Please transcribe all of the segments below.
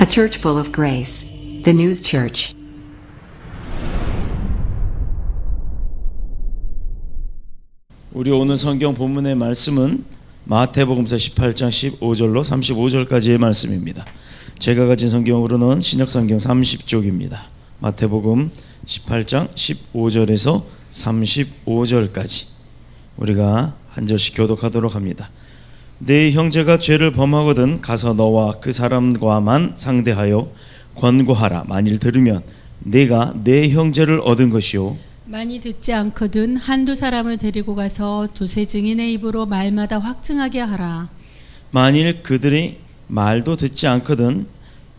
A church full of grace. The News Church. 우리 오늘 성경 본문의 말씀은 마태복음서 18장 15절로 35절까지의 말씀입니다. 제가 가진 성경으로는 신약성경 30쪽입니다. 마태복음 18장 15절에서 35절까지 우리가 한 절씩 교독하도록 합니다. 네 형제가 죄를 범하거든 가서 너와 그 사람과만 상대하여 권고하라. 만일 들으면 네가 네 형제를 얻은 것이요, 많이 듣지 않거든 한두 사람을 데리고 가서 두세 증인의 입으로 말마다 확증하게 하라. 만일 그들이 말도 듣지 않거든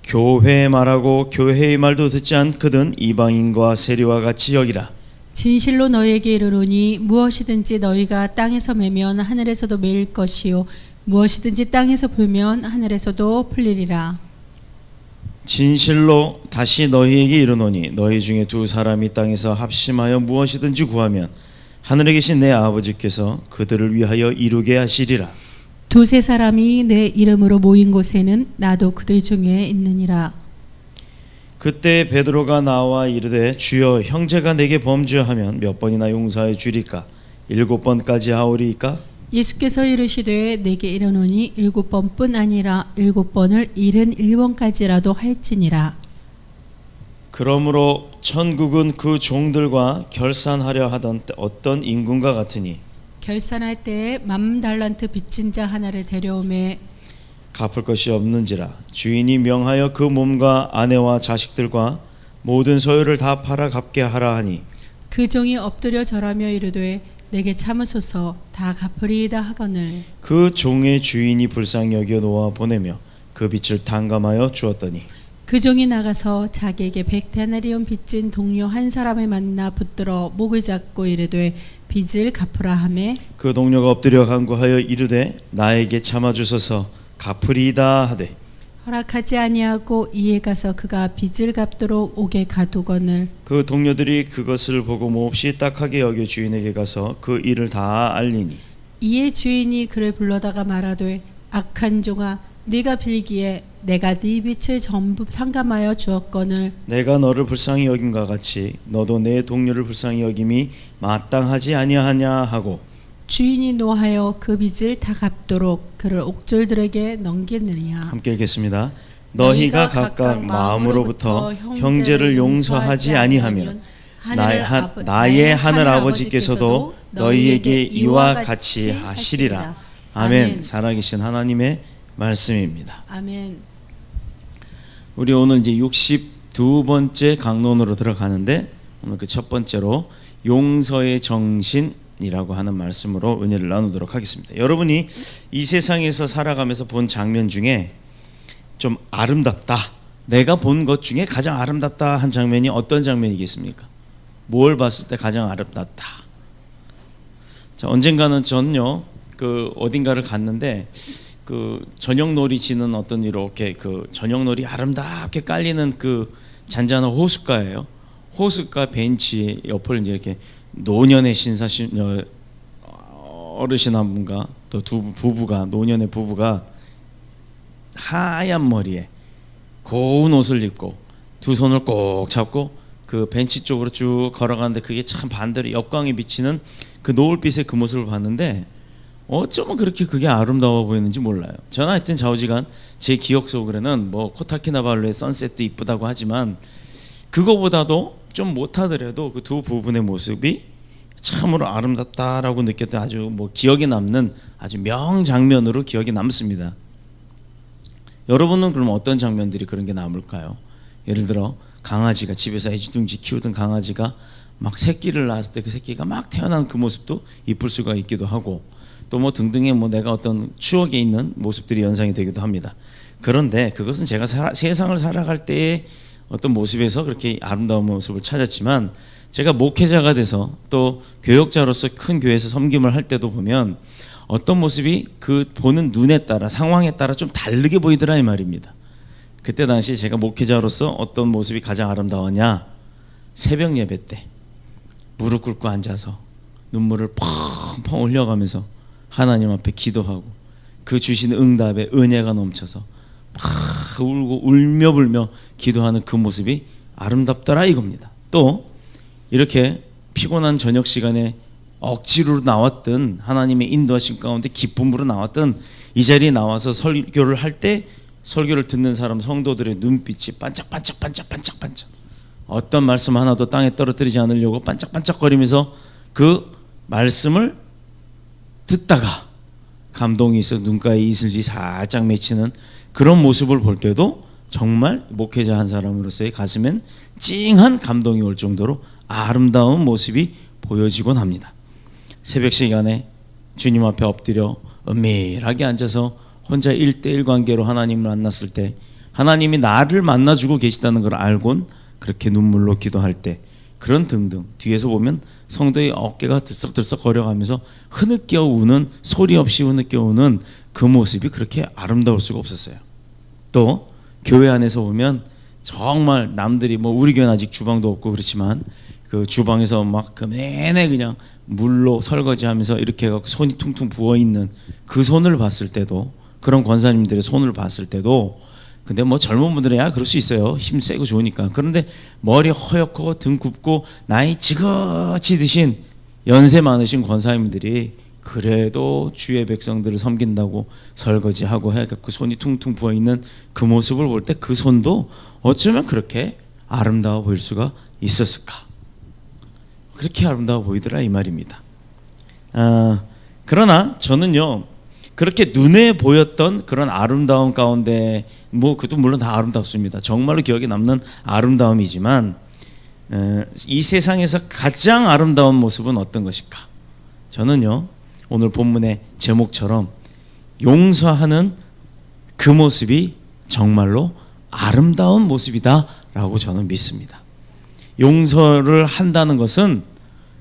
교회의 말하고 교회의 말도 듣지 않거든 이방인과 세리와 같이 여기라. 진실로 너희에게 이르노니 무엇이든지 너희가 땅에서 매면 하늘에서도 매일 것이요 무엇이든지 땅에서 풀면 하늘에서도 풀리리라. 진실로 다시 너희에게 이르노니 너희 중에 두 사람이 땅에서 합심하여 무엇이든지 구하면 하늘에 계신 내 아버지께서 그들을 위하여 이루게 하시리라. 두세 사람이 내 이름으로 모인 곳에는 나도 그들 중에 있느니라. 그때 베드로가 나와 이르되 주여, 형제가 내게 범죄하면 몇 번이나 용서해 주리까? 7번까지 하오리이까? 예수께서 이르시되 내게 이르노니 7번뿐 아니라 7번을 71번까지라도 할지니라. 그러므로 천국은 그 종들과 결산하려 하던 어떤 임금과 같으니 결산할 때에 10,000달란트 빚진 자 하나를 데려오매 갚을 것이 없는지라. 주인이 명하여 그 몸과 아내와 자식들과 모든 소유를 다 팔아 갚게 하라 하니 그 종이 엎드려 절하며 이르되 내게 참으소서 다 갚으리이다 하거늘 그 종의 주인이 불쌍히 여겨 놓아 보내며 그 빚을 탕감하여 주었더니 그 종이 나가서 자기에게 100데나리온 빚진 동료 한 사람을 만나 붙들어 목을 잡고 이르되 빚을 갚으라 하매 그 동료가 엎드려 간구하여 이르되 나에게 참아주소서 갚으리이다 하되 허락하지 아니하고 이에 가서 그가 빚을 갚도록 옥에 가두거늘 그 동료들이 그것을 보고 몹시 딱하게 여겨 주인에게 가서 그 일을 다 알리니 이에 주인이 그를 불러다가 말하되 악한 종아 네가 빌기에 내가 네 빚을 전부 탕감하여 주었거늘 내가 너를 불쌍히 여김과 같이 너도 내 동료를 불쌍히 여김이 마땅하지 아니하냐 하고 주인이 노하여 그 빚을 다 갚도록 그를 옥졸들에게 넘기느니라. 함께 읽겠습니다. 너희가 각각 마음으로부터 형제를 용서하지 아니하면 나의 하늘 아버지께서도 너희에게 이와 같이 하시리라. 아멘. 살아계신 하나님의 말씀입니다. 아멘. 우리 오늘 이제 62번째 강론으로 들어가는데 오늘 그 첫 번째로 용서의 정신이라고 하는 말씀으로 은혜를 나누도록 하겠습니다. 여러분이 이 세상에서 살아가면서 본 장면 중에 좀 아름답다, 내가 본 것 중에 가장 아름답다 한 장면이 어떤 장면이겠습니까? 뭘 봤을 때 가장 아름답다? 자, 언젠가는 저는요 그 어딘가를 갔는데 그 저녁놀이 지는 어떤 이렇게 그 저녁놀이 아름답게 깔리는 그 잔잔한 호숫가예요. 호숫가 벤치 옆을 이제 이렇게 노년의 어르신 한 분과 또 두 부부가, 노년의 부부가 하얀 머리에 고운 옷을 입고 두 손을 꼭 잡고 그 벤치 쪽으로 쭉 걸어가는데 그게 참 반대로 역광이 비치는 그 노을빛의 그 모습을 봤는데 어쩌면 그렇게 그게 아름다워 보이는지 몰라요. 저는 하여튼 좌우지간 제 기억 속으로는 뭐 코타키나발루의 선셋도 이쁘다고 하지만 그거보다도 좀 못하더라도 그 두 부분의 모습이 참으로 아름답다라고 느꼈던 아주 뭐 기억에 남는 아주 명장면으로 기억에 남습니다. 여러분은 그럼 어떤 장면들이 그런 게 남을까요? 예를 들어 강아지가 집에서 애지중지 키우던 강아지가 막 새끼를 낳았을 때 그 새끼가 막 태어난 그 모습도 이쁠 수가 있기도 하고 또 뭐 등등의 뭐 내가 어떤 추억에 있는 모습들이 연상이 되기도 합니다. 그런데 그것은 제가 세상을 살아갈 때의 어떤 모습에서 그렇게 아름다운 모습을 찾았지만 제가 목회자가 돼서 또 교역자로서 큰 교회에서 섬김을 할 때도 보면 어떤 모습이 그 보는 눈에 따라 상황에 따라 좀 다르게 보이더라 이 말입니다. 그때 당시 제가 목회자로서 어떤 모습이 가장 아름다웠냐, 새벽 예배 때 무릎 꿇고 앉아서 눈물을 펑펑 흘려가면서 하나님 앞에 기도하고 그 주신 응답에 은혜가 넘쳐서 막 울고 울며 불며 기도하는 그 모습이 아름답더라 이겁니다. 또 이렇게 피곤한 저녁 시간에 억지로 나왔던 하나님의 인도하심 가운데 기쁨으로 나왔던 이 자리에 나와서 설교를 할 때 설교를 듣는 사람 성도들의 눈빛이 반짝반짝 어떤 말씀 하나도 땅에 떨어뜨리지 않으려고 반짝반짝거리면서 그 말씀을 듣다가 감동이 있어 눈가에 이슬이 살짝 맺히는 그런 모습을 볼 때도 정말 목회자 한 사람으로서의 가슴엔 찡한 감동이 올 정도로 아름다운 모습이 보여지곤 합니다. 새벽 시간에 주님 앞에 엎드려 은밀하게 앉아서 혼자 1대1 관계로 하나님을 만났을 때 하나님이 나를 만나주고 계시다는 걸 알곤 그렇게 눈물로 기도할 때 그런 등등 뒤에서 보면 성도의 어깨가 들썩들썩 거려가면서 흐느껴 우는 소리 없이 흐느껴 우는 그 모습이 그렇게 아름다울 수가 없었어요. 또 교회 안에서 보면 정말 남들이 뭐 우리 교회는 아직 주방도 없고 그렇지만 그 주방에서 막 그 내내 그냥 물로 설거지하면서 이렇게 해갖고 손이 퉁퉁 부어있는 그 손을 봤을 때도 그런 권사님들의 손을 봤을 때도 근데 뭐 젊은 분들이야 그럴 수 있어요. 힘 세고 좋으니까. 그런데 머리 허옇고 등 굽고 나이 지긋이 드신 연세 많으신 권사님들이 그래도 주의 백성들을 섬긴다고 설거지하고 해갖고 손이 퉁퉁 부어있는 그 모습을 볼 때 그 손도 어쩌면 그렇게 아름다워 보일 수가 있었을까. 그렇게 아름다워 보이더라 이 말입니다. 그러나 저는요 그렇게 눈에 보였던 그런 아름다움 가운데 뭐 그것도 물론 다 아름답습니다. 정말로 기억에 남는 아름다움이지만 이 세상에서 가장 아름다운 모습은 어떤 것일까? 저는요 오늘 본문의 제목처럼 용서하는 그 모습이 정말로 아름다운 모습이다 라고 저는 믿습니다. 용서를 한다는 것은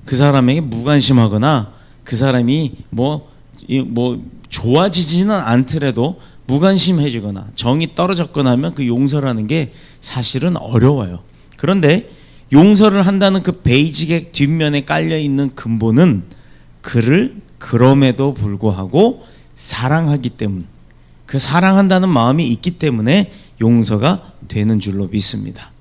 그 사람에게 무관심하거나 그 사람이 뭐 좋아지지는 않더라도 무관심해지거나 정이 떨어졌거나 하면 그 용서라는 게 사실은 어려워요. 그런데 용서를 한다는 그 베이직의 뒷면에 깔려있는 근본은 그를 그럼에도 불구하고 사랑하기 때문 그 사랑한다는 마음이 있기 때문에 용서가 되는 줄로 믿습니다.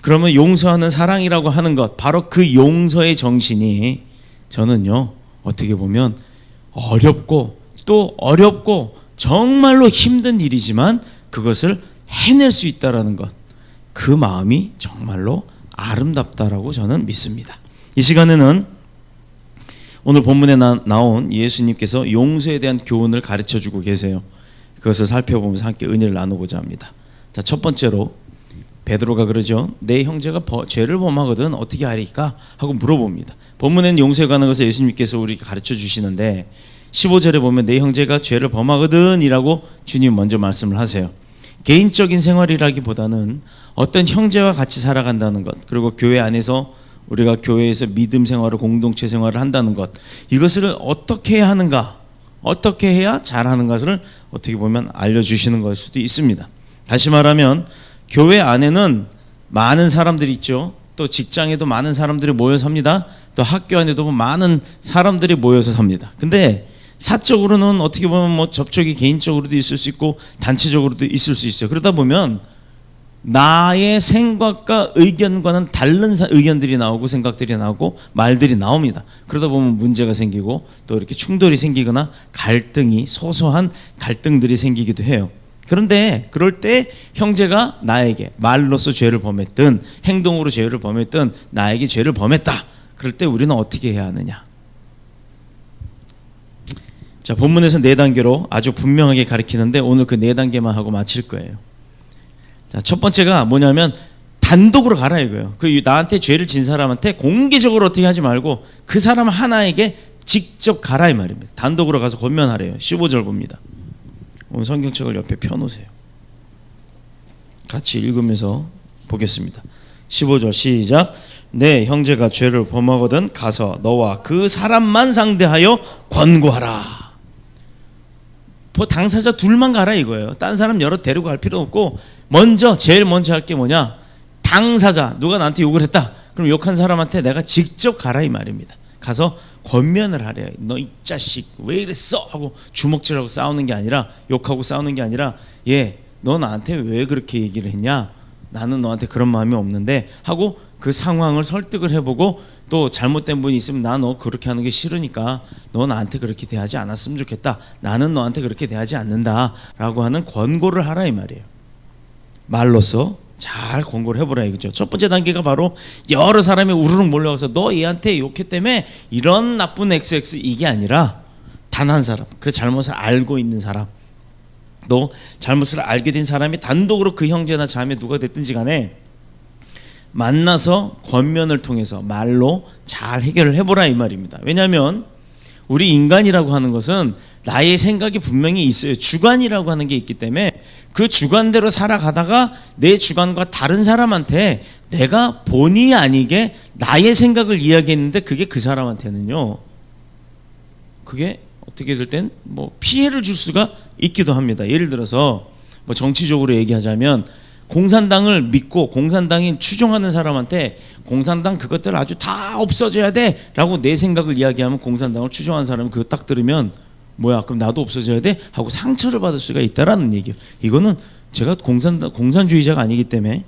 그러면 용서하는 사랑이라고 하는 것 바로 그 용서의 정신이 저는요 어떻게 보면 어렵고 또 어렵고 정말로 힘든 일이지만 그것을 해낼 수 있다라는 것 그 마음이 정말로 아름답다라고 저는 믿습니다. 이 시간에는 오늘 본문에 나온 예수님께서 용서에 대한 교훈을 가르쳐주고 계세요. 그것을 살펴보면서 함께 은혜를 나누고자 합니다. 자, 첫 번째로 베드로가 그러죠. 내 형제가 죄를 범하거든 어떻게 하리까? 하고 물어봅니다. 본문에는 용서에 관한 것을 예수님께서 우리에게 가르쳐 주시는데 15절에 보면 내 형제가 죄를 범하거든 이라고 주님 먼저 말씀을 하세요. 개인적인 생활이라기보다는 어떤 형제와 같이 살아간다는 것 그리고 교회 안에서 우리가 교회에서 믿음 생활을 공동체 생활을 한다는 것 이것을 어떻게 해야 하는가 어떻게 해야 잘하는 것을 어떻게 보면 알려주시는 걸 수도 있습니다. 다시 말하면 교회 안에는 많은 사람들이 있죠. 또 직장에도 많은 사람들이 모여 삽니다. 또 학교 안에도 많은 사람들이 모여서 삽니다. 근데 사적으로는 어떻게 보면 뭐 접촉이 개인적으로도 있을 수 있고 단체적으로도 있을 수 있어요. 그러다 보면 나의 생각과 의견과는 다른 의견들이 나오고 생각들이 나오고 말들이 나옵니다. 그러다 보면 문제가 생기고 또 이렇게 충돌이 생기거나 갈등이 소소한 갈등들이 생기기도 해요. 그런데 그럴 때 형제가 나에게 말로서 죄를 범했든 행동으로 죄를 범했든 나에게 죄를 범했다. 그럴 때 우리는 어떻게 해야 하느냐? 자, 본문에서 4단계로 아주 분명하게 가르치는데 오늘 그 4단계만 하고 마칠 거예요. 자, 첫 번째가 뭐냐면 단독으로 가라 이거예요. 그 나한테 죄를 진 사람한테 공개적으로 어떻게 하지 말고 그 사람 하나에게 직접 가라 이 말입니다. 단독으로 가서 권면하래요. 15절 봅니다. 오늘 성경책을 옆에 펴놓으세요. 같이 읽으면서 보겠습니다. 15절 시작. 내 형제가 죄를 범하거든 가서 너와 그 사람만 상대하여 권고하라. 당사자 둘만 가라 이거예요. 딴 사람 여러 데리고 갈 필요 없고 제일 먼저 할 게 뭐냐? 당사자 누가 나한테 욕을 했다. 그럼 욕한 사람한테 내가 직접 가라 이 말입니다. 가서 권면을 하래요. 너 이 자식 왜 이랬어? 하고 주먹질하고 싸우는 게 아니라 욕하고 싸우는 게 아니라 너 나한테 왜 그렇게 얘기를 했냐? 나는 너한테 그런 마음이 없는데 하고 그 상황을 설득을 해보고 또 잘못된 분이 있으면 나 너 그렇게 하는 게 싫으니까 너 나한테 그렇게 대하지 않았으면 좋겠다. 나는 너한테 그렇게 대하지 않는다 라고 하는 권고를 하라 이 말이에요. 말로써 잘 권고를 해보라 이거죠. 첫 번째 단계가 바로 여러 사람이 우르르 몰려와서 너 얘한테 욕했다며 이런 나쁜 XX 이게 아니라 단 한 사람, 그 잘못을 알고 있는 사람, 또 잘못을 알게 된 사람이 단독으로 그 형제나 자매 누가 됐든지 간에 만나서 권면을 통해서 말로 잘 해결을 해보라 이 말입니다. 왜냐하면 우리 인간이라고 하는 것은 나의 생각이 분명히 있어요. 주관이라고 하는 게 있기 때문에 그 주관대로 살아가다가 내 주관과 다른 사람한테 내가 본의 아니게 나의 생각을 이야기했는데 그게 그 사람한테는요, 그게 어떻게 될 땐 뭐 피해를 줄 수가 있기도 합니다. 예를 들어서 뭐 정치적으로 얘기하자면 공산당을 믿고 공산당이 추종하는 사람한테 공산당 그것들 아주 다 없어져야 돼 라고 내 생각을 이야기하면 공산당을 추종하는 사람이 그거 딱 들으면 뭐야 그럼 나도 없어져야 돼? 하고 상처를 받을 수가 있다라는 얘기예요. 이거는 제가 공산주의자가 아니기 때문에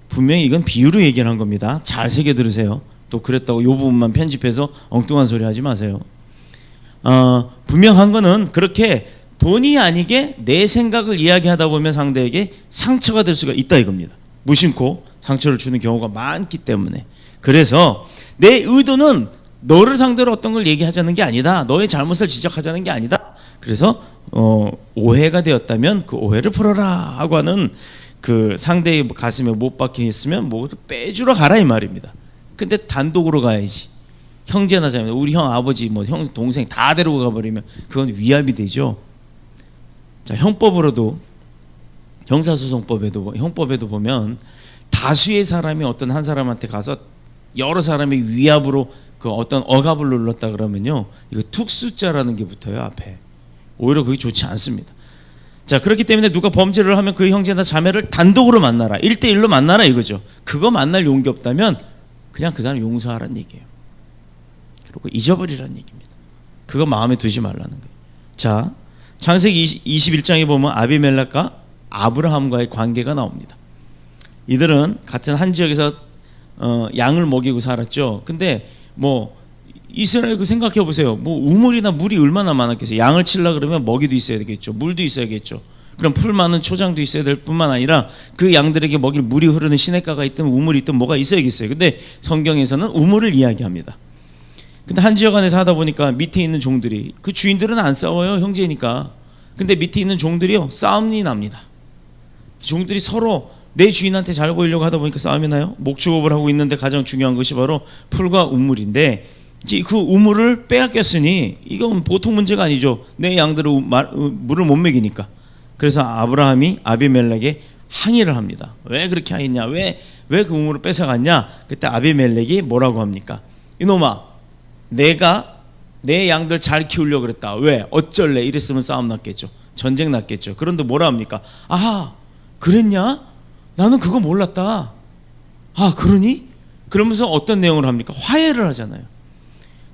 분명히 이건 비유로 얘기를 한 겁니다. 잘 새겨 들으세요. 또 그랬다고 이 부분만 편집해서 엉뚱한 소리 하지 마세요. 분명한 거는 그렇게 본의 아니게 내 생각을 이야기하다 보면 상대에게 상처가 될 수가 있다 이겁니다. 무심코 상처를 주는 경우가 많기 때문에. 그래서 내 의도는 너를 상대로 어떤 걸 얘기하자는 게 아니다. 너의 잘못을 지적하자는 게 아니다. 그래서 오해가 되었다면 그 오해를 풀어라 하고 하는 그 상대의 가슴에 못 박혀 있으면 뭐부터 빼주러 가라 이 말입니다. 근데 단독으로 가야지. 형제나 자매, 우리 형, 아버지, 뭐 형, 동생 다 데리고 가버리면 그건 위압이 되죠. 자, 형법으로도 형법에도 보면 다수의 사람이 어떤 한 사람한테 가서 여러 사람의 위압으로 그 어떤 억압을 눌렀다 그러면요, 이거 특수자라는 게 붙어요 앞에. 오히려 그게 좋지 않습니다. 자, 그렇기 때문에 누가 범죄를 하면 그 형제나 자매를 단독으로 만나라, 1대1로 만나라 이거죠. 그거 만날 용기 없다면 그냥 그 사람 용서하라는 얘기예요. 그리고 잊어버리라는 얘기입니다. 그거 마음에 두지 말라는 거예요. 자, 창세기 21장에 보면 아비멜렉과 아브라함과의 관계가 나옵니다. 이들은 같은 한 지역에서 양을 먹이고 살았죠. 근데 뭐 이스라엘 그 생각해 보세요. 뭐 우물이나 물이 얼마나 많았겠어요. 양을 치려 그러면 먹이도 있어야 되겠죠. 물도 있어야겠죠. 그럼 풀 많은 초장도 있어야 될 뿐만 아니라 그 양들에게 먹일 물이 흐르는 시냇가가 있든 우물이 있든 뭐가 있어야겠어요. 근데 성경에서는 우물을 이야기합니다. 근데 한 지역 안에서 하다 보니까 밑에 있는 종들이, 그 주인들은 안 싸워요, 형제니까. 근데 밑에 있는 종들이요, 싸움이 납니다. 종들이 서로 내 주인한테 잘 보이려고 하다 보니까 싸움이 나요. 목축업을 하고 있는데 가장 중요한 것이 바로 풀과 우물인데, 이제 그 우물을 빼앗겼으니 이건 보통 문제가 아니죠. 내 양들은 물을 못 먹이니까. 그래서 아브라함이 아비멜렉에 항의를 합니다. 왜 그렇게 하였냐? 왜 그 우물을 뺏어갔냐? 그때 아비멜렉이 뭐라고 합니까? 이놈아, 내가 내 양들 잘 키우려고 그랬다. 왜? 어쩔래? 이랬으면 싸움 났겠죠. 전쟁 났겠죠. 그런데 뭐라 합니까? 아, 그랬냐? 나는 그거 몰랐다. 아, 그러니? 그러면서 어떤 내용을 합니까? 화해를 하잖아요.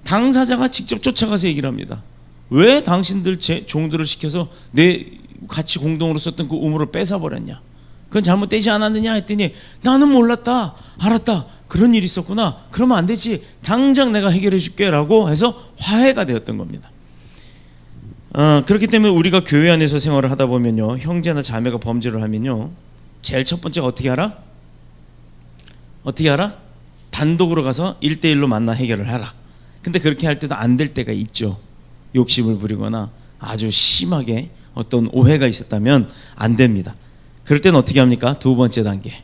당사자가 직접 쫓아가서 얘기를 합니다. 왜 당신들 제 종들을 시켜서 내 같이 공동으로 썼던 그 우물을 뺏어버렸냐? 그건 잘못되지 않았느냐 했더니 나는 몰랐다. 알았다. 그런 일이 있었구나. 그러면 안 되지. 당장 내가 해결해 줄게 라고 해서 화해가 되었던 겁니다. 그렇기 때문에 우리가 교회 안에서 생활을 하다 보면요, 형제나 자매가 범죄를 하면요, 제일 첫 번째가 어떻게 하라? 단독으로 가서 1대1로 만나 해결을 하라. 근데 그렇게 할 때도 안 될 때가 있죠. 욕심을 부리거나 아주 심하게 어떤 오해가 있었다면 안 됩니다. 그럴 때는 어떻게 합니까? 두 번째 단계,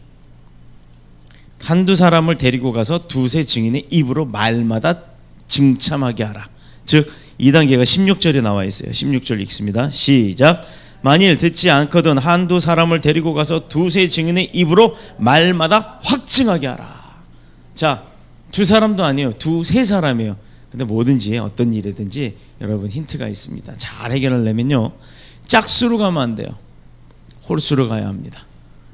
한두 사람을 데리고 가서 두세 증인의 입으로 말마다 증참하게 하라. 즉 2단계가 16절에 나와 있어요. 16절 읽습니다. 시작. 만일 듣지 않거든 한두 사람을 데리고 가서 두세 증인의 입으로 말마다 확증하게 하라. 자, 두 사람도 아니에요. 두세 사람이에요. 근데 뭐든지 어떤 일이든지 여러분 힌트가 있습니다. 잘 해결하려면요, 짝수로 가면 안 돼요. 홀수로 가야 합니다.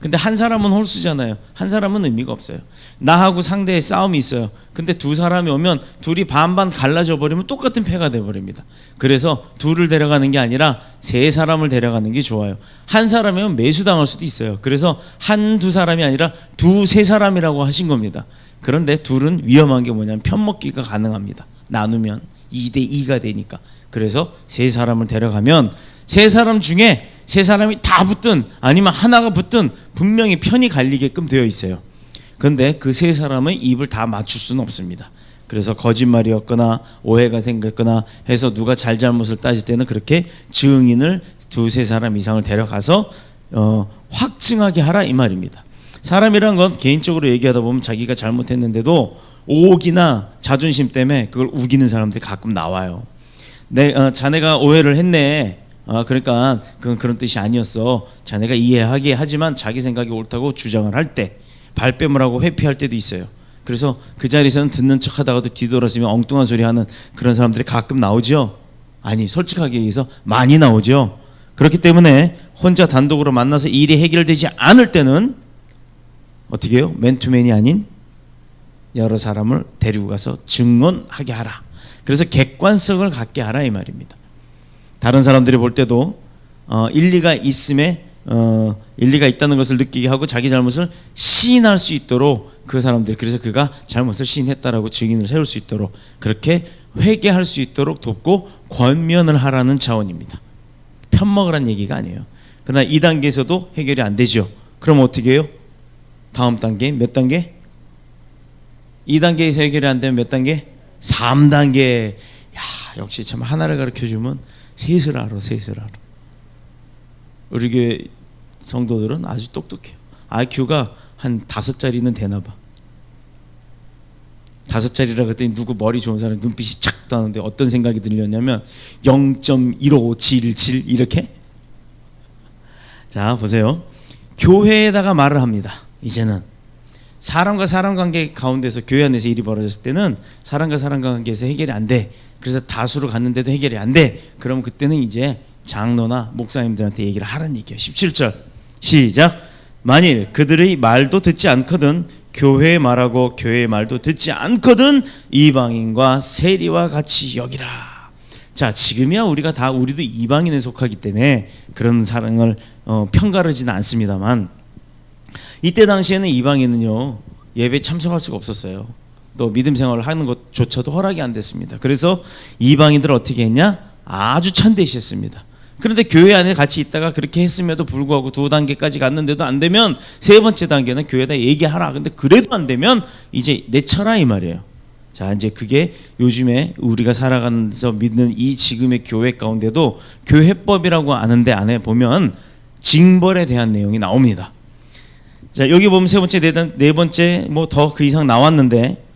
근데 한 사람은 홀수잖아요. 한 사람은 의미가 없어요. 나하고 상대의 싸움이 있어요. 근데 두 사람이 오면 둘이 반반 갈라져 버리면 똑같은 패가 돼 버립니다. 그래서 둘을 데려가는 게 아니라 세 사람을 데려가는 게 좋아요. 한 사람이면 매수당할 수도 있어요. 그래서 한두 사람이 아니라 두세 사람이라고 하신 겁니다. 그런데 둘은 위험한 게 뭐냐면 편먹기가 가능합니다. 나누면 2대2가 되니까. 그래서 세 사람을 데려가면 세 사람 중에 세 사람이 다 붙든 아니면 하나가 붙든 분명히 편이 갈리게끔 되어 있어요. 그런데 그 세 사람의 입을 다 맞출 수는 없습니다. 그래서 거짓말이었거나 오해가 생겼거나 해서 누가 잘잘못을 따질 때는 그렇게 증인을 두세 사람 이상을 데려가서 확증하게 하라 이 말입니다. 사람이란 건 개인적으로 얘기하다 보면 자기가 잘못했는데도 오기나 자존심 때문에 그걸 우기는 사람들이 가끔 나와요. 자네가 오해를 했네. 그러니까 그런 뜻이 아니었어. 자네가 이해하게 하지만 자기 생각이 옳다고 주장을 할 때 발뺌을 하고 회피할 때도 있어요. 그래서 그 자리에서는 듣는 척하다가도 뒤돌아서면 엉뚱한 소리 하는 그런 사람들이 가끔 나오죠. 아니 솔직하게 얘기해서 많이 나오죠. 그렇기 때문에 혼자 단독으로 만나서 일이 해결되지 않을 때는 어떻게 해요? 맨투맨이 아닌 여러 사람을 데리고 가서 증언하게 하라. 그래서 객관성을 갖게 하라 이 말입니다. 다른 사람들이 볼 때도 일리가 있다는 것을 느끼게 하고 자기 잘못을 시인할 수 있도록 그 사람들이 그래서 그가 잘못을 시인했다라고 증인을 세울 수 있도록 그렇게 회개할 수 있도록 돕고 권면을 하라는 차원입니다. 편먹으란 얘기가 아니에요. 그러나 2단계에서도 해결이 안 되죠. 그럼 어떻게 해요? 다음 단계 몇 단계? 2단계에서 해결이 안 되면 몇 단계? 3단계. 야, 역시 참 하나를 가르쳐주면 셋을 알아. 우리 교회 성도들은 아주 똑똑해요. IQ가 한 5짜리는 되나 봐. 5짜리라 그랬더니 누구 머리 좋은 사람 눈빛이 착 떠나는데 어떤 생각이 들렸냐면 0.1577 이렇게. 자 보세요. 교회에다가 말을 합니다. 이제는 사람과 사람 관계 가운데서 교회 안에서 일이 벌어졌을 때는 사람과 사람 관계에서 해결이 안 돼. 그래서 다수로 갔는데도 해결이 안 돼. 그럼 그때는 이제 장로나 목사님들한테 얘기를 하라는 얘기예요. 17절 시작. 만일 그들의 말도 듣지 않거든 교회의 말하고 교회의 말도 듣지 않거든 이방인과 세리와 같이 여기라. 자 지금이야 우리도 이방인에 속하기 때문에 그런 사랑을 편가르지는 않습니다만 이때 당시에는 이방인은요 예배 참석할 수가 없었어요. 또 믿음 생활을 하는 것조차도 허락이 안 됐습니다. 그래서 이방인들 어떻게 했냐? 아주 찬대시했습니다. 그런데 교회 안에 같이 있다가 그렇게 했음에도 불구하고 2단계까지 갔는데도 안 되면 3번째 단계는 교회에다 얘기하라. 근데 그래도 안 되면 이제 내쳐라 이 말이에요. 자 이제 그게 요즘에 우리가 살아가면서 믿는 이 지금의 교회 가운데도 교회법이라고 아는데 안에 보면 징벌에 대한 내용이 나옵니다. 자 여기 보면 3번째, 네 번째 뭐 더 그 이상 나왔는데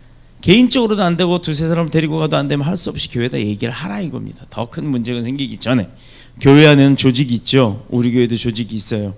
개인적으로도 안 되고 두세 사람 데리고 가도 안 되면 할 수 없이 교회에다 얘기를 하라 이겁니다. 더 큰 문제가 생기기 전에. 교회 안에는 조직이 있죠. 우리 교회도 조직이 있어요.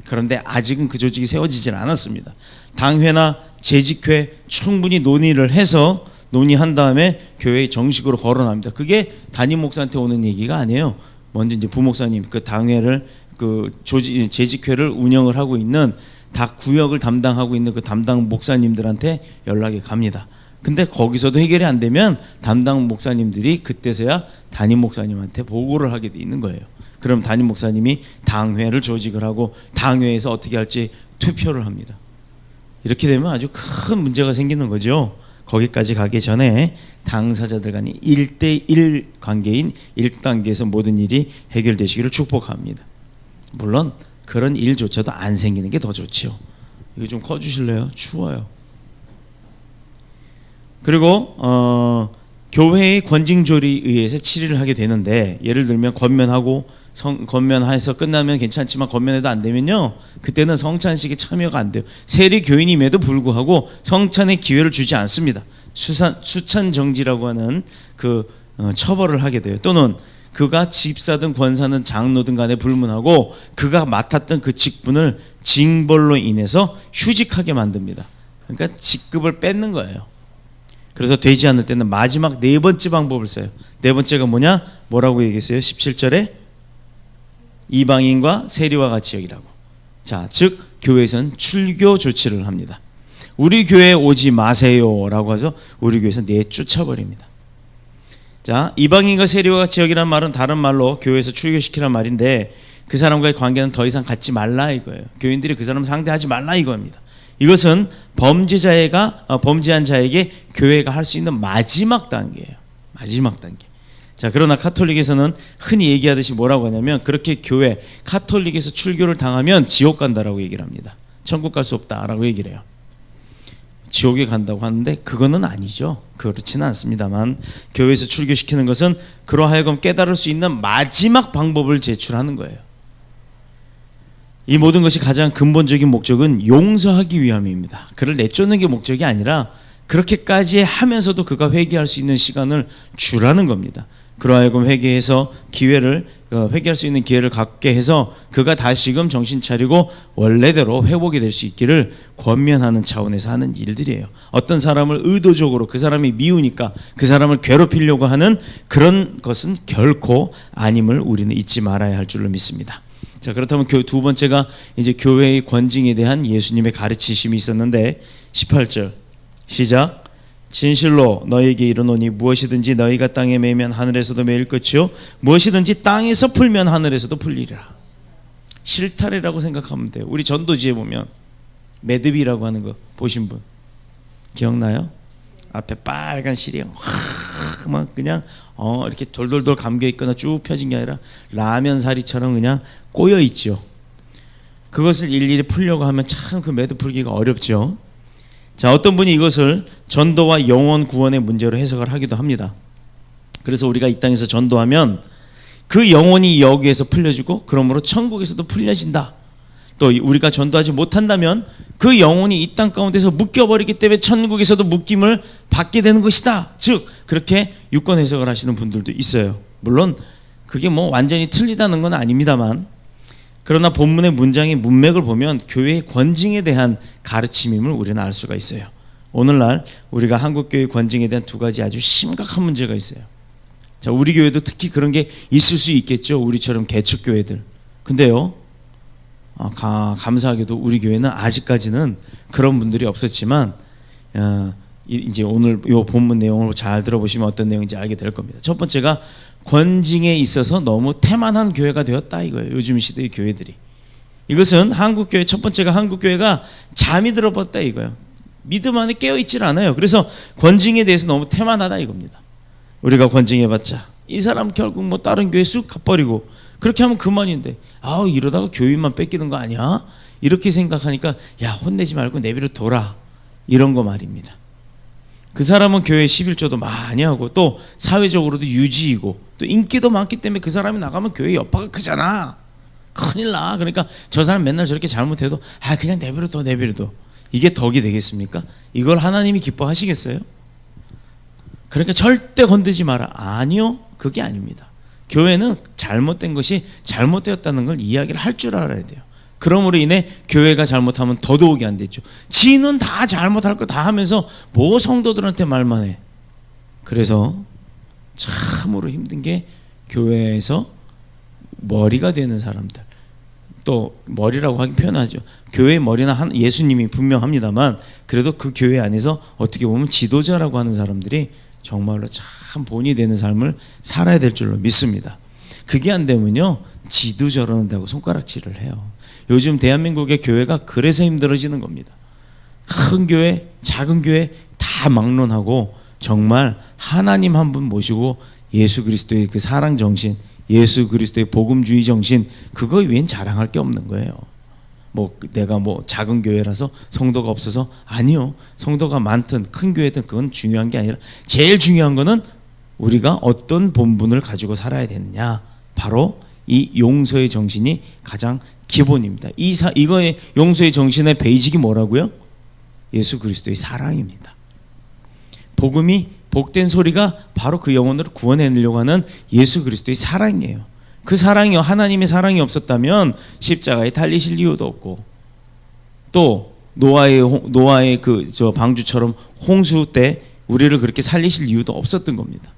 그런데 아직은 그 조직이 세워지질 않았습니다. 당회나 재직회 충분히 논의를 해서 논의한 다음에 교회에 정식으로 거론합니다. 그게 담임 목사한테 오는 얘기가 아니에요. 먼저 이제 부목사님 그 당회를 그 재직회를 운영을 하고 있는 다 구역을 담당하고 있는 그 담당 목사님들한테 연락이 갑니다. 근데 거기서도 해결이 안 되면 담당 목사님들이 그때서야 담임 목사님한테 보고를 하게 돼 있는 거예요. 그럼 담임 목사님이 당회를 조직을 하고 당회에서 어떻게 할지 투표를 합니다. 이렇게 되면 아주 큰 문제가 생기는 거죠. 거기까지 가기 전에 당사자들 간의 1대1 관계인 1단계에서 모든 일이 해결되시기를 축복합니다. 물론 그런 일조차도 안 생기는 게 더 좋죠. 이거 좀 꺼주실래요? 추워요. 그리고 교회의 권징조리에 의해서 치리를 하게 되는데 예를 들면 권면해서 끝나면 괜찮지만 권면해도 안 되면요 그때는 성찬식에 참여가 안 돼요. 세리 교인임에도 불구하고 성찬의 기회를 주지 않습니다. 수찬정지라고 하는 그 처벌을 하게 돼요. 또는 그가 집사든 권사든 장로든 간에 불문하고 그가 맡았던 그 직분을 징벌로 인해서 휴직하게 만듭니다. 그러니까 직급을 뺏는 거예요. 그래서 되지 않을 때는 마지막 4번째 방법을 써요. 4번째가 뭐냐? 뭐라고 얘기했어요? 17절에 이방인과 세리와 같이 여기라고. 자, 즉 교회에서는 출교 조치를 합니다. 우리 교회에 오지 마세요라고 해서 우리 교회에서 내쫓아버립니다. 자, 이방인과 세리와 지역이란 말은 다른 말로 교회에서 출교시키란 말인데 그 사람과의 관계는 더 이상 갖지 말라 이거예요. 교인들이 그 사람을 상대하지 말라 이겁니다. 이것은 범죄한 자에게 교회가 할 수 있는 마지막 단계예요. 마지막 단계. 자, 그러나 카톨릭에서는 흔히 얘기하듯이 뭐라고 하냐면 그렇게 카톨릭에서 출교를 당하면 지옥 간다라고 얘기를 합니다. 천국 갈 수 없다라고 얘기를 해요. 지옥에 간다고 하는데 그거는 아니죠. 그렇지는 않습니다만 교회에서 출교시키는 것은 그러하여금 깨달을 수 있는 마지막 방법을 제출하는 거예요. 이 모든 것이 가장 근본적인 목적은 용서하기 위함입니다. 그를 내쫓는 게 목적이 아니라 그렇게까지 하면서도 그가 회개할 수 있는 시간을 주라는 겁니다. 그러하여금 회개할 수 있는 기회를 갖게 해서 그가 다시금 정신 차리고 원래대로 회복이 될 수 있기를 권면하는 차원에서 하는 일들이에요. 어떤 사람을 의도적으로 그 사람이 미우니까 그 사람을 괴롭히려고 하는 그런 것은 결코 아님을 우리는 잊지 말아야 할 줄로 믿습니다. 자, 그렇다면 두 번째가 이제 교회의 권징에 대한 예수님의 가르치심이 있었는데 18절 시작. 진실로 너희에게 이르노니 무엇이든지 너희가 땅에 매면 하늘에서도 매일 것이요 무엇이든지 땅에서 풀면 하늘에서도 풀리리라. 실타래라고 생각하면 돼요. 우리 전도지에 보면 매듭이라고 하는 거 보신 분 기억나요? 앞에 빨간 실이 막 그냥 이렇게 돌돌돌 감겨 있거나 쭉 펴진 게 아니라 라면 사리처럼 그냥 꼬여 있죠. 그것을 일일이 풀려고 하면 참 그 매듭 풀기가 어렵죠. 자, 어떤 분이 이것을 전도와 영혼 구원의 문제로 해석을 하기도 합니다. 그래서 우리가 이 땅에서 전도하면 그 영혼이 여기에서 풀려지고 그러므로 천국에서도 풀려진다. 또 우리가 전도하지 못한다면 그 영혼이 이 땅 가운데서 묶여버리기 때문에 천국에서도 묶임을 받게 되는 것이다. 즉 그렇게 유권 해석을 하시는 분들도 있어요. 물론 그게 뭐 완전히 틀리다는 건 아닙니다만, 그러나 본문의 문장의 문맥을 보면 교회의 권징에 대한 가르침임을 우리는 알 수가 있어요. 오늘날 우리가 한국교회 권징에 대한 두 가지 아주 심각한 문제가 있어요. 자, 우리 교회도 특히 그런 게 있을 수 있겠죠. 우리처럼 개척교회들. 근데요, 감사하게도 우리 교회는 아직까지는 그런 분들이 없었지만 이제 오늘 이 본문 내용을 잘 들어보시면 어떤 내용인지 알게 될 겁니다. 첫 번째가 권징에 있어서 너무 태만한 교회가 되었다 이거예요. 요즘 시대의 교회들이. 이것은 한국교회, 첫 번째가 한국교회가 잠이 들어버렸다 이거예요. 믿음 안에 깨어있질 않아요. 그래서 권징에 대해서 너무 태만하다 이겁니다. 우리가 권징해봤자 이 사람 결국 뭐 다른 교회 쑥 가버리고 그렇게 하면 그만인데, 이러다가 교인만 뺏기는 거 아니야? 이렇게 생각하니까 야, 혼내지 말고 내비로 둬라, 이런 거 말입니다. 그 사람은 교회 11조도 많이 하고 또 사회적으로도 유지이고 또 인기도 많기 때문에 그 사람이 나가면 교회 여파가 크잖아. 큰일 나. 그러니까 저 사람 맨날 저렇게 잘못해도 그냥 내비로 둬. 이게 덕이 되겠습니까? 이걸 하나님이 기뻐하시겠어요? 그러니까 절대 건드지 마라. 아니요, 그게 아닙니다. 교회는 잘못된 것이 잘못되었다는 걸 이야기를 할 줄 알아야 돼요. 그러므로 인해 교회가 잘못하면 더더욱이 안 되죠. 지는 다 잘못할 거 다 하면서 뭐 성도들한테 말만 해. 그래서 참으로 힘든 게 교회에서 머리가 되는 사람들, 또 머리라고 하기 편하죠. 교회의 머리는 예수님이 분명합니다만 그래도 그 교회 안에서 어떻게 보면 지도자라고 하는 사람들이 정말로 참 본이 되는 삶을 살아야 될 줄로 믿습니다. 그게 안 되면요, 지도 저러는다고 손가락질을 해요. 요즘 대한민국의 교회가 그래서 힘들어지는 겁니다. 큰 교회, 작은 교회 다 막론하고 정말 하나님 한 분 모시고 예수 그리스도의 그 사랑 정신, 예수 그리스도의 복음주의 정신, 그거 외엔 자랑할 게 없는 거예요. 내가 작은 교회라서 성도가 없어서, 아니요. 성도가 많든 큰 교회든 그건 중요한 게 아니라 제일 중요한 거는 우리가 어떤 본분을 가지고 살아야 되느냐. 바로 이 용서의 정신이 가장 기본입니다. 이거의 용서의 정신의 베이직이 뭐라고요? 예수 그리스도의 사랑입니다. 복음이, 복된 소리가 바로 그 영혼을 구원해내려고 하는 예수 그리스도의 사랑이에요. 그 사랑이요, 하나님의 사랑이 없었다면 십자가에 달리실 이유도 없고, 또 노아의 방주처럼 홍수 때 우리를 그렇게 살리실 이유도 없었던 겁니다.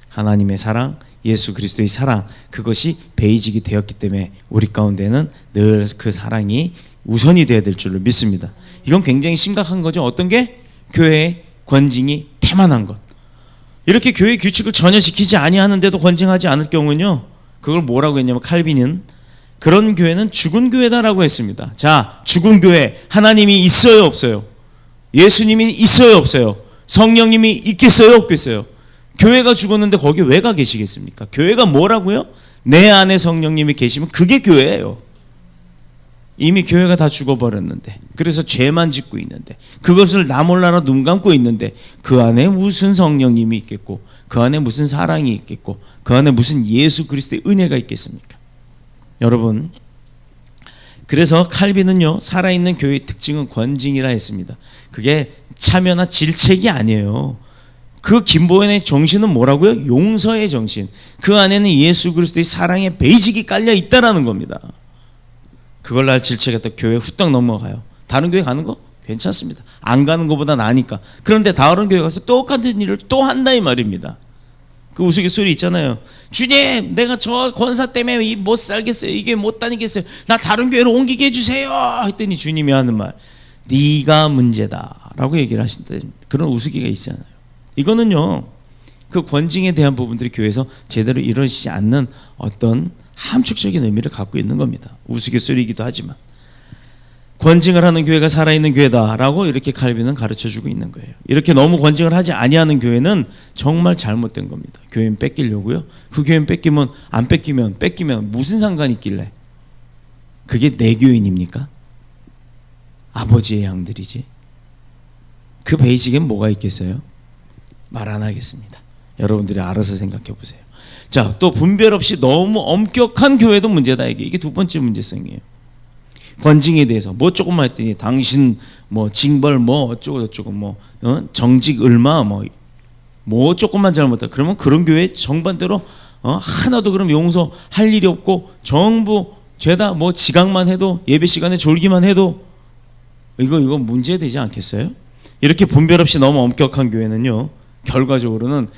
하나님의 사랑, 예수 그리스도의 사랑, 그것이 베이직이 되었기 때문에 우리 가운데는 늘 그 사랑이 우선이 되어야 될 줄로 믿습니다. 이건 굉장히 심각한 거죠. 어떤 게? 교회의 권징이 태만한 것. 이렇게 교회 규칙을 전혀 지키지 아니하는데도 권징하지 않을 경우는요, 그걸 뭐라고 했냐면 칼빈은 그런 교회는 죽은 교회다라고 했습니다. 자, 죽은 교회, 하나님이 있어요 없어요? 예수님이 있어요 없어요? 성령님이 있겠어요 없겠어요? 교회가 죽었는데 거기 왜 가 계시겠습니까? 교회가 뭐라고요? 내 안에 성령님이 계시면 그게 교회예요. 이미 교회가 다 죽어버렸는데, 그래서 죄만 짓고 있는데, 그것을 나 몰라라 눈 감고 있는데, 그 안에 무슨 성령님이 있겠고, 그 안에 무슨 사랑이 있겠고, 그 안에 무슨 예수 그리스도의 은혜가 있겠습니까? 여러분, 그래서 칼빈은요, 살아있는 교회의 특징은 권징이라 했습니다. 그게 참여나 질책이 아니에요. 그 김보현의 정신은 뭐라고요? 용서의 정신. 그 안에는 예수 그리스도의 사랑의 베이직이 깔려 있다라는 겁니다. 그걸 날 질책했다 교회 후딱 넘어가요. 다른 교회 가는 거 괜찮습니다. 안 가는 것보다 나으니까. 그런데 다른 교회 가서 똑같은 일을 또 한다 이 말입니다. 그 우스갯소리 있잖아요. 주님, 내가 저 권사 때문에 못 살겠어요. 이게 못 다니겠어요. 나 다른 교회로 옮기게 해주세요. 했더니 주님이 하는 말, 네가 문제다라고 얘기를 하신다. 그런 우스개가 있잖아요. 이거는요, 그 권징에 대한 부분들이 교회에서 제대로 이루어지지 않는 어떤 함축적인 의미를 갖고 있는 겁니다. 우스갯소리이기도 하지만 권징을 하는 교회가 살아있는 교회다라고 이렇게 칼빈은 가르쳐주고 있는 거예요. 이렇게 너무 권징을 하지 아니하는 교회는 정말 잘못된 겁니다. 교회는 뺏기려고요. 그 교회는 뺏기면 안 뺏기면 무슨 상관이 있길래? 그게 내 교인입니까? 아버지의 양들이지. 그 베이직엔 뭐가 있겠어요? 말 안 하겠습니다. 여러분들이 알아서 생각해 보세요. 자, 또 분별 없이 너무 엄격한 교회도 문제다. 이게 두 번째 문제성이에요. 권징에 대해서 뭐 조금만 했더니 당신 뭐 징벌 뭐 어쩌고 저쩌고 뭐 정직 얼마 뭐 조금만 잘못했다. 그러면 그런 교회 정반대로 하나도 그럼 용서할 일이 없고 전부 죄다 뭐 지각만 해도 예배 시간에 졸기만 해도 이거 문제되지 않겠어요? 이렇게 분별 없이 너무 엄격한 교회는요, 결과적으로는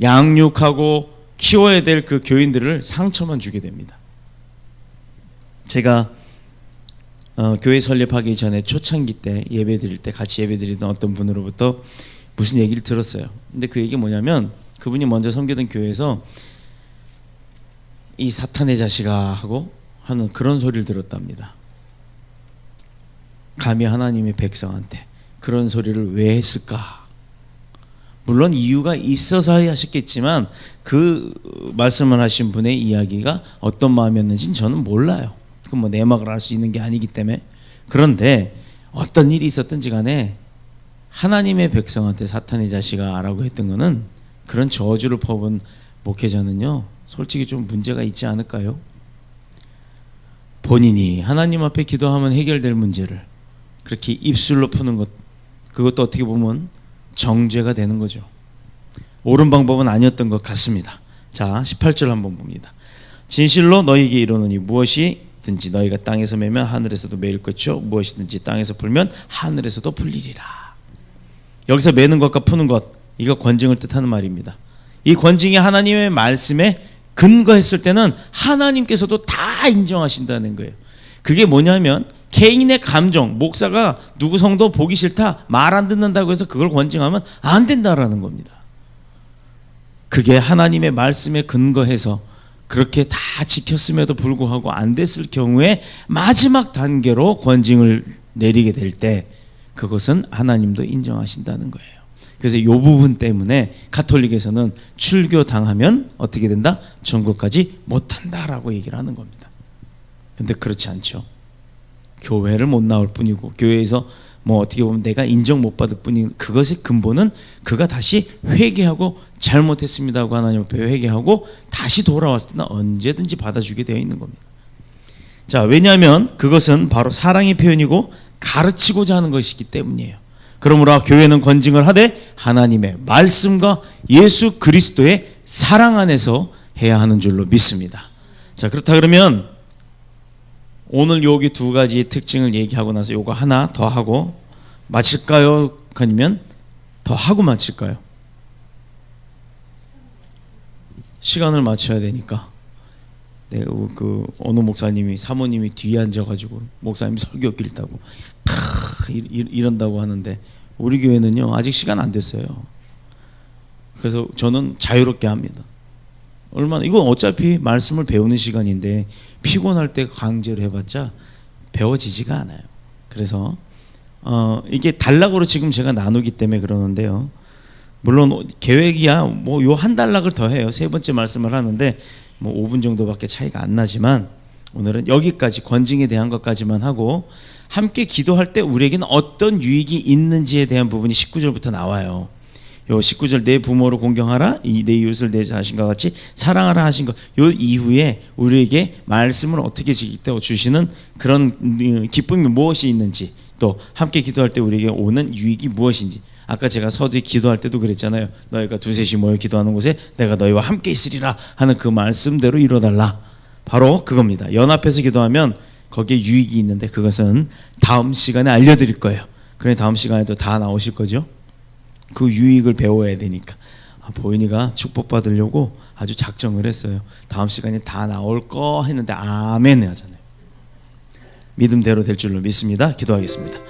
양육하고 키워야 될 그 교인들을 상처만 주게 됩니다. 제가 교회 설립하기 전에 초창기 때 예배 드릴 때 같이 예배 드리던 어떤 분으로부터 무슨 얘기를 들었어요. 근데 그 얘기 뭐냐면, 그분이 먼저 섬기던 교회에서 이 사탄의 자식아 하고 하는 그런 소리를 들었답니다. 감히 하나님의 백성한테 그런 소리를 왜 했을까? 물론 이유가 있어서 하셨겠지만 그 말씀을 하신 분의 이야기가 어떤 마음이었는지는 저는 몰라요. 그 뭐 내막을 알 수 있는 게 아니기 때문에. 그런데 어떤 일이 있었든지 간에 하나님의 백성한테 사탄의 자식아 라고 했던 거는, 그런 저주를 퍼본 목회자는요, 솔직히 좀 문제가 있지 않을까요? 본인이 하나님 앞에 기도하면 해결될 문제를 그렇게 입술로 푸는 것, 그것도 어떻게 보면 정죄가 되는 거죠. 옳은 방법은 아니었던 것 같습니다. 자, 18절 한번 봅니다. 진실로 너희에게 이르노니 무엇이든지 너희가 땅에서 매면 하늘에서도 매일 것이요 무엇이든지 땅에서 풀면 하늘에서도 풀리리라. 여기서 매는 것과 푸는 것, 이거 권징을 뜻하는 말입니다. 이 권징이 하나님의 말씀에 근거했을 때는 하나님께서도 다 인정하신다는 거예요. 그게 뭐냐면 개인의 감정, 목사가 누구 성도 보기 싫다, 말 안 듣는다고 해서 그걸 권징하면 안 된다라는 겁니다. 그게 하나님의 말씀에 근거해서 그렇게 다 지켰음에도 불구하고 안 됐을 경우에 마지막 단계로 권징을 내리게 될 때 그것은 하나님도 인정하신다는 거예요. 그래서 이 부분 때문에 가톨릭에서는 출교당하면 어떻게 된다? 천국까지 못한다라고 얘기를 하는 겁니다. 근데 그렇지 않죠. 교회를 못 나올 뿐이고 교회에서 뭐 어떻게 보면 내가 인정 못 받을 뿐인, 그것의 근본은 그가 다시 회개하고 잘못했습니다 하고 하나님 앞에 회개하고 다시 돌아왔을 때는 언제든지 받아주게 되어 있는 겁니다. 자, 왜냐하면 그것은 바로 사랑의 표현이고 가르치고자 하는 것이기 때문이에요. 그러므로 교회는 권징을 하되 하나님의 말씀과 예수 그리스도의 사랑 안에서 해야 하는 줄로 믿습니다. 자, 그렇다 그러면 오늘 여기 두 가지 특징을 얘기하고 나서 요거 하나 더 하고 마칠까요? 아니면 더 하고 마칠까요? 시간을 맞춰야 되니까 그 어느 목사님이 사모님이 뒤에 앉아가지고 목사님 설교 길다고 이런다고 하는데 우리 교회는요 아직 시간 안 됐어요. 그래서 저는 자유롭게 합니다. 얼마나 이건 어차피 말씀을 배우는 시간인데 피곤할 때 강제로 해봤자 배워지지가 않아요. 그래서 이게 단락으로 지금 제가 나누기 때문에 그러는데요. 물론 계획이야 뭐 요 한 단락을 더 해요. 세 번째 말씀을 하는데 뭐 5분 정도밖에 차이가 안 나지만 오늘은 여기까지 권징에 대한 것까지만 하고 함께 기도할 때 우리에게는 어떤 유익이 있는지에 대한 부분이 19절부터 나와요. 요 19절 내 부모를 공경하라 내 이웃을 내 자신과 같이 사랑하라 하신 것 요 이후에 우리에게 말씀을 어떻게 주시는 그런 기쁨이 무엇이 있는지 또 함께 기도할 때 우리에게 오는 유익이 무엇인지 아까 제가 서두에 기도할 때도 그랬잖아요. 너희가 두셋이 모여 기도하는 곳에 내가 너희와 함께 있으리라 하는 그 말씀대로 이뤄달라. 바로 그겁니다. 연합해서 기도하면 거기에 유익이 있는데 그것은 다음 시간에 알려드릴 거예요. 그래 다음 시간에도 다 나오실 거죠. 그 유익을 배워야 되니까 보인이가 축복받으려고 아주 작정을 했어요. 다음 시간에 다 나올 거 했는데 아멘 하잖아요. 믿음대로 될 줄로 믿습니다. 기도하겠습니다.